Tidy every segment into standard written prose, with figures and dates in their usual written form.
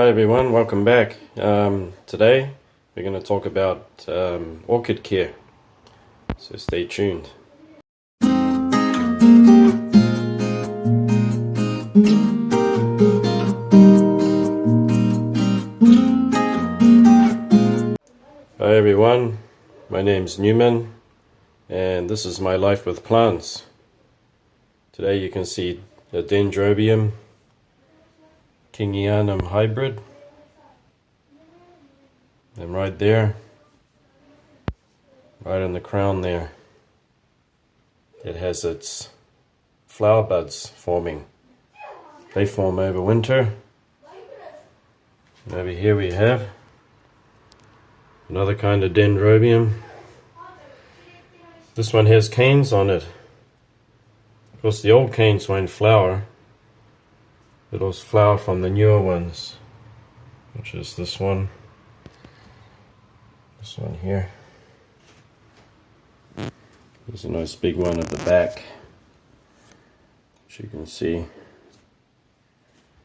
Hi everyone, welcome back. Today we're going to talk about orchid care, so stay tuned. Hi everyone, my name's Newman and this is my life with plants. Today you can see the Dendrobium Kingianum hybrid, and right there, right in the crown there, it has its flower buds forming. They form over winter. And over here we have another kind of Dendrobium. This one has canes on it. Of course the old canes won't flower. It'll flower from the newer ones, which is this one here. There's a nice big one at the back, which you can see.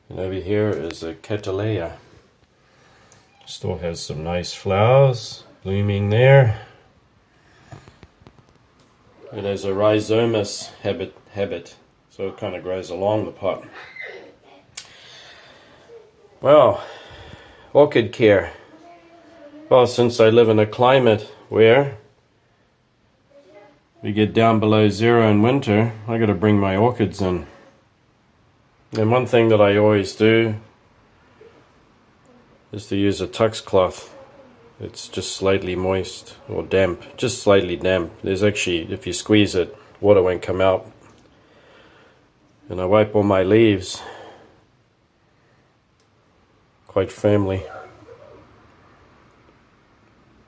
And over here is a Catalea. Still has some nice flowers blooming there. It has a rhizomatous habit, so it kind of grows along the pot. Well, orchid care. Well, since I live in a climate where we get down below zero in winter, I got to bring my orchids in. And one thing that I always do is to use a tux cloth. It's just slightly moist or damp, just slightly damp. There's actually, if you squeeze it, water won't come out. And I wipe all my leaves quite firmly.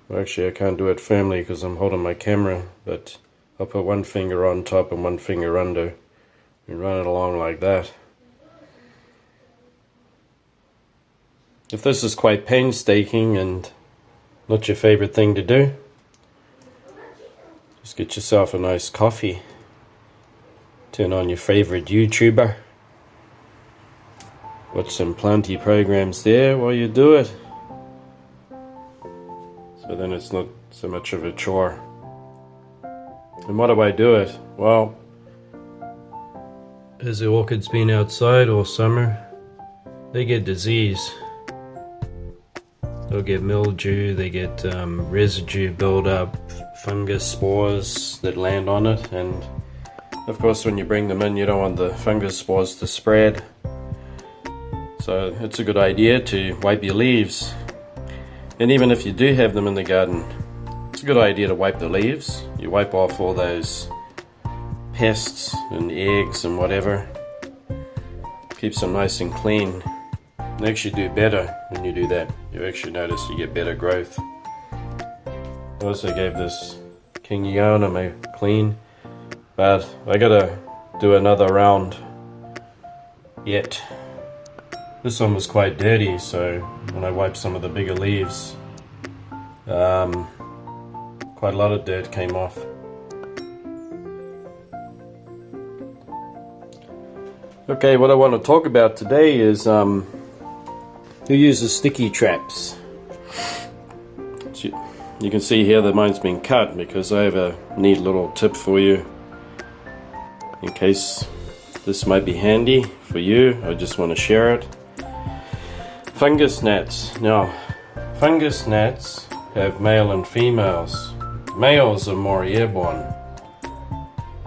Well, actually I can't do it firmly because I'm holding my camera, but I'll put one finger on top and one finger under and run it along like that. If this is quite painstaking and not your favorite thing to do, just get yourself a nice coffee, turn on your favorite YouTuber, watch some planty programs there while you do it, so then it's not so much of a chore. And why do I do it? Well, as the orchids been outside all summer, they get disease. They'll get mildew, they get residue build-up, fungus spores that land on it, and of course when you bring them in you don't want the fungus spores to spread. So it's a good idea to wipe your leaves. And even if you do have them in the garden, it's a good idea to wipe the leaves. You wipe off all those pests and eggs and whatever. Keeps them nice and clean. They actually do better when you do that. You actually notice you get better growth. I also gave this Kingianum a clean, but I gotta do another round yet. This one was quite dirty, so when I wiped some of the bigger leaves, quite a lot of dirt came off. Okay, what I want to talk about today is who uses sticky traps. So you can see here that mine's been cut because I have a neat little tip for you in case this might be handy for you. I just want to share it. Fungus gnats. Now, fungus gnats have male and females. Males are more airborne.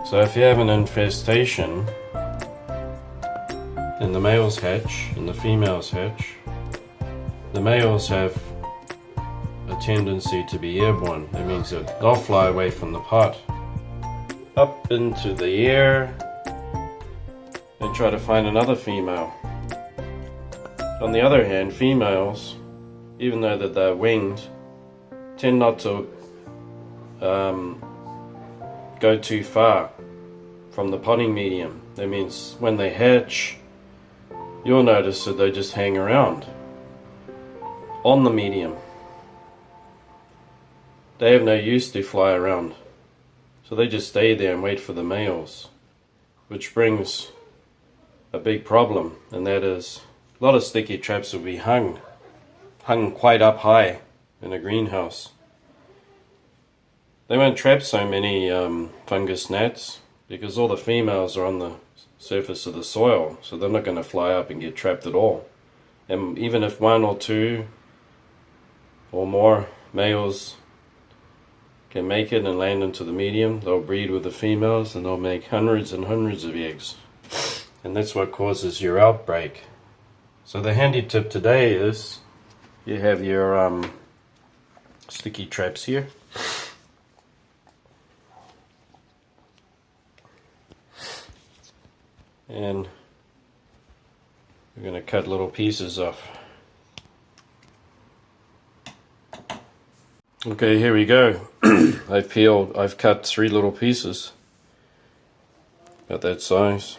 So if you have an infestation, then the males hatch and the females hatch. The males have a tendency to be airborne. That means that they'll fly away from the pot, up into the air, and try to find another female. On the other hand, females, even though that they're winged, tend not to go too far from the potting medium. That means when they hatch, you'll notice that they just hang around on the medium. They have no use to fly around, so they just stay there and wait for the males, which brings a big problem, and that is A lot of sticky traps will be hung quite up high in a greenhouse. They won't trap so many fungus gnats because all the females are on the surface of the soil, so they're not going to fly up and get trapped at all. And even if one or two or more males can make it and land into the medium, they'll breed with the females and they'll make hundreds and hundreds of eggs. And that's what causes your outbreak. So the handy tip today is you have your sticky traps here. And we're going to cut little pieces off. Okay, here we go. I've cut 3 little pieces, about that size.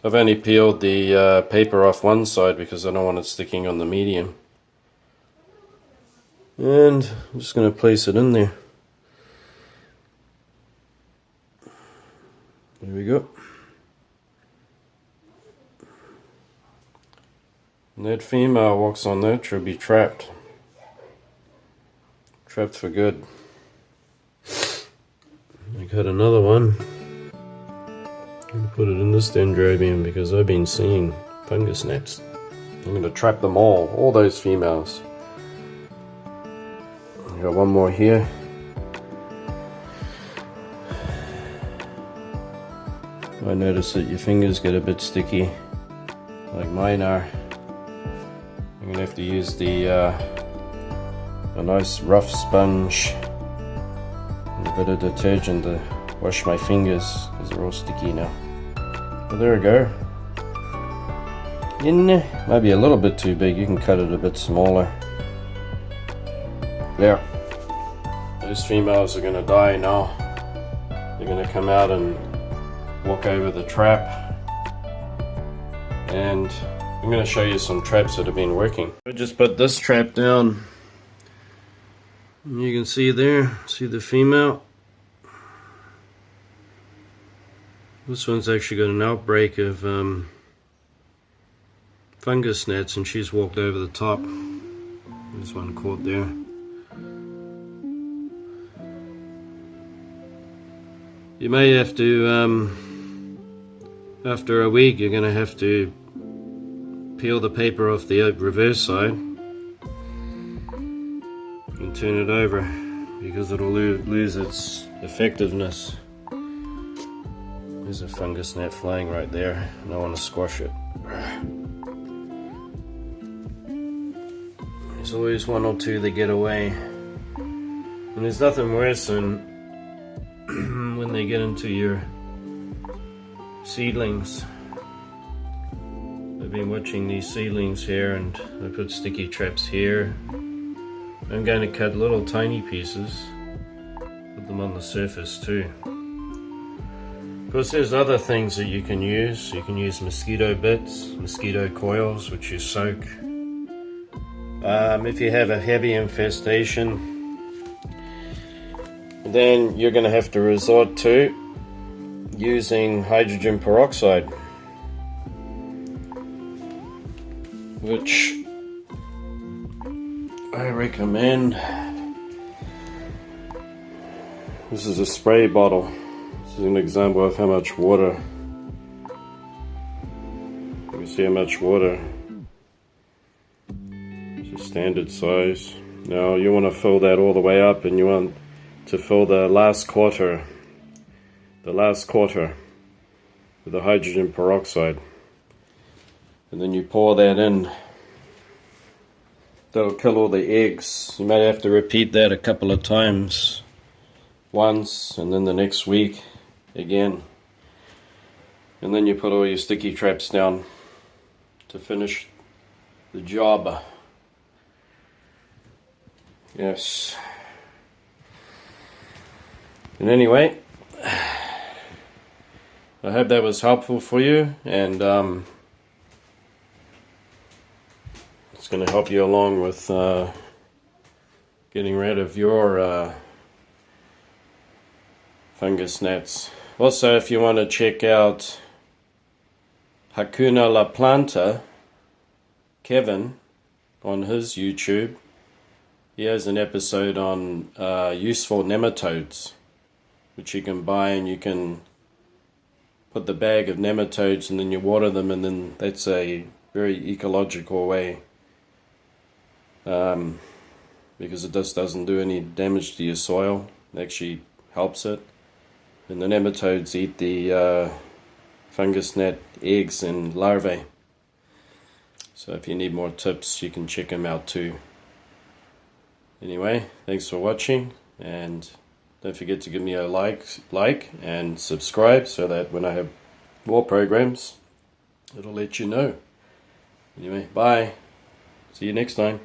I've only peeled the paper off one side because I don't want it sticking on the medium. And I'm just going to place it in there. There we go. And that female walks on that, she'll be trapped. Trapped for good. I got another one. I'm going to put it in this dendrobium because I've been seeing fungus gnats. I'm going to trap them all those females. I got one more here. I notice that your fingers get a bit sticky, like mine are. I'm going to have to use a nice rough sponge and a bit of detergent to wash my fingers because they're all sticky now. But there we go. Might be a little bit too big, you can cut it a bit smaller. There. Those females are going to die now. They're going to come out and walk over the trap. And I'm going to show you some traps that have been working. I just put this trap down. You can see there, see the female. This one's actually got an outbreak of fungus gnats and she's walked over the top. There's one caught there. You may have to, after a week, you're going to have to peel the paper off the reverse side and turn it over because it'll lose its effectiveness. There's a fungus gnat flying right there and I want to squash it. There's always one or two that get away, and there's nothing worse than when they get into your seedlings. I've been watching these seedlings here and I put sticky traps here. I'm going to cut little tiny pieces, put them on the surface too. Of course there's other things that you can use. You can use mosquito bits, mosquito coils which you soak. If you have a heavy infestation, then you're going to have to resort to using hydrogen peroxide, which I recommend. This is a spray bottle. This is an example of how much water. You can see how much water. It's a standard size. Now you want to fill that all the way up, and you want to fill the last quarter with the hydrogen peroxide, and then you pour that in. That'll kill all the eggs. You might have to repeat that a couple of times, once and then the next week again, and then you put all your sticky traps down to finish the job. Yes. And anyway, I hope that was helpful for you, and it's going to help you along with getting rid of your fungus gnats. Also, if you want to check out Hakuna La Planta, Kevin on his YouTube. He has an episode on useful nematodes, which you can buy, and you can put the bag of nematodes and then you water them, and then that's a very ecological way, because it just doesn't do any damage to your soil. It actually helps it. And the nematodes eat the fungus gnat eggs and larvae. So if you need more tips, you can check them out too. Anyway, thanks for watching, and don't forget to give me a like and subscribe so that when I have more programs, it'll let you know. Anyway, bye. See you next time.